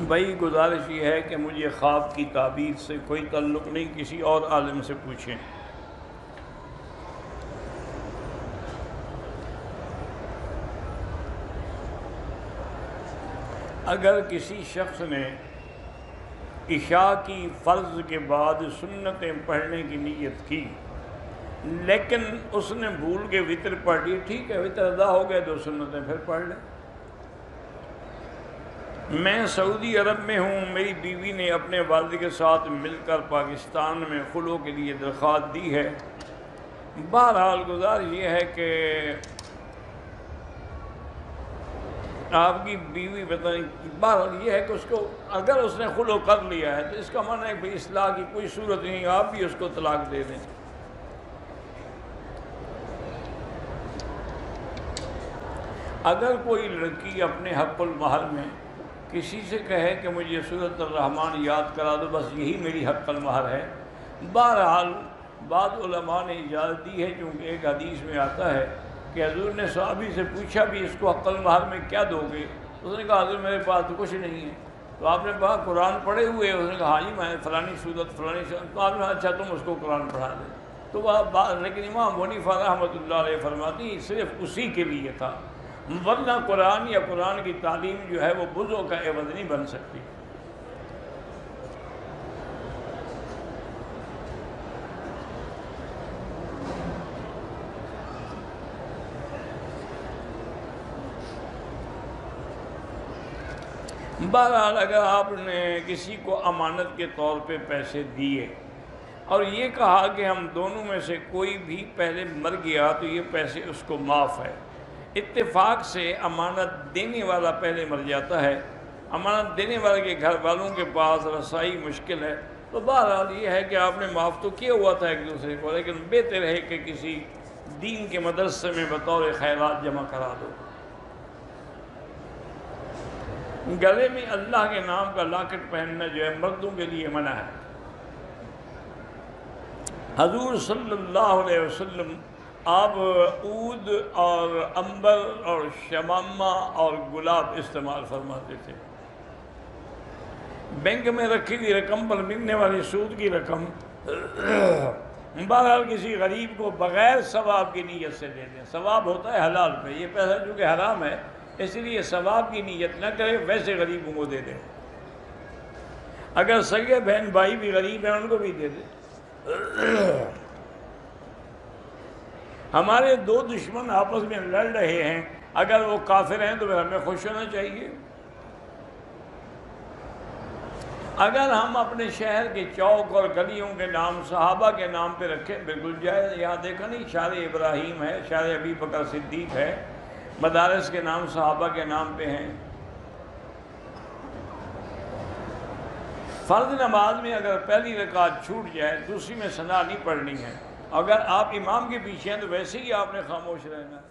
بھائی گزارش یہ ہے کہ مجھے خواب کی تعبیر سے کوئی تعلق نہیں، کسی اور عالم سے پوچھیں۔ اگر کسی شخص نے عشاء کی فرض کے بعد سنتیں پڑھنے کی نیت کی لیکن اس نے بھول کے وتر پڑھ لی، ٹھیک ہے، وتر ادا ہو گئے، 2 سنتیں پھر پڑھ لیں۔ میں سعودی عرب میں ہوں، میری بیوی نے اپنے والد کے ساتھ مل کر پاکستان میں خلوع کے لیے درخواست دی ہے۔ بہرحال گزارش یہ ہے کہ آپ کی بیوی بتائیں، بہرحال یہ ہے کہ اس کو اگر اس نے خلوع کر لیا ہے تو اس کا معنی ہے کہ اصلاح کی کوئی صورت نہیں، آپ بھی اس کو طلاق دے دیں۔ اگر کوئی لڑکی اپنے حق المہر میں کسی سے کہے کہ مجھے سورۃ الرحمن یاد کرا دو، بس یہی میری حق المہر ہے، بہرحال بعض علماء نے اجازت دی ہے، کیونکہ ایک حدیث میں آتا ہے کہ حضور نے صحابی سے پوچھا بھی اس کو حق المہر میں کیا دو گے؟ اس نے کہا حضور میرے پاس تو کچھ نہیں ہے۔ تو آپ نے کہا قرآن پڑھے ہوئے؟ اس نے کہا ہاں جی میں فلانی سورت فلانی سورت۔ تو آپ نے کہا اچھا تم اس کو قرآن پڑھا دیں۔ تو لیکن امام ابو حنیفہ رحمۃ اللہ علیہ فرماتی ہیں صرف اسی کے لیے تھا، ورنہ قرآن یا قرآن کی تعلیم جو ہے وہ بزوں کا عوض نہیں بن سکتی۔ بہرحال اگر آپ نے کسی کو امانت کے طور پہ پیسے دیے اور یہ کہا کہ ہم دونوں میں سے کوئی بھی پہلے مر گیا تو یہ پیسے اس کو معاف ہے، اتفاق سے امانت دینے والا پہلے مر جاتا ہے، امانت دینے والے کے گھر والوں کے پاس رسائی مشکل ہے، تو بہرحال یہ ہے کہ آپ نے معاف تو کیا ہوا تھا ایک دوسرے کو، لیکن بہتر ہے کہ کسی دین کے مدرسے میں بطور خیرات جمع کرا دو۔ گلے میں اللہ کے نام کا لاکٹ پہننا جو ہے مردوں کے لیے منع ہے۔ حضور صلی اللہ علیہ وسلم آپ عود اور عنبر اور شمامہ اور گلاب استعمال فرماتے تھے۔ بینک میں رکھی ہوئی رقم پر ملنے والی سود کی رقم بہرحال کسی غریب کو بغیر ثواب کی نیت سے دے دیں، ثواب ہوتا ہے حلال پہ، یہ پیسہ چونکہ حرام ہے اس لیے ثواب کی نیت نہ کرے، ویسے غریبوں کو دے دیں۔ اگر سگے بہن بھائی بھی غریب ہیں ان کو بھی دے دیں۔ ہمارے 2 دشمن آپس میں لڑ رہے ہیں، اگر وہ کافر ہیں تو پھر ہمیں خوش ہونا چاہیے۔ اگر ہم اپنے شہر کے چوک اور گلیوں کے نام صحابہ کے نام پہ رکھیں بالکل جائز، یہاں دیکھا نہیں شارع ابراہیم ہے، شارع ابی بکر صدیق ہے، مدارس کے نام صحابہ کے نام پہ ہیں۔ فرض نماز میں اگر پہلی رکعت چھوٹ جائے دوسری میں ثنا نہیں پڑھنی ہے، اگر آپ امام کے پیچھے ہیں تو ویسے ہی آپ نے خاموش رہنا ہے۔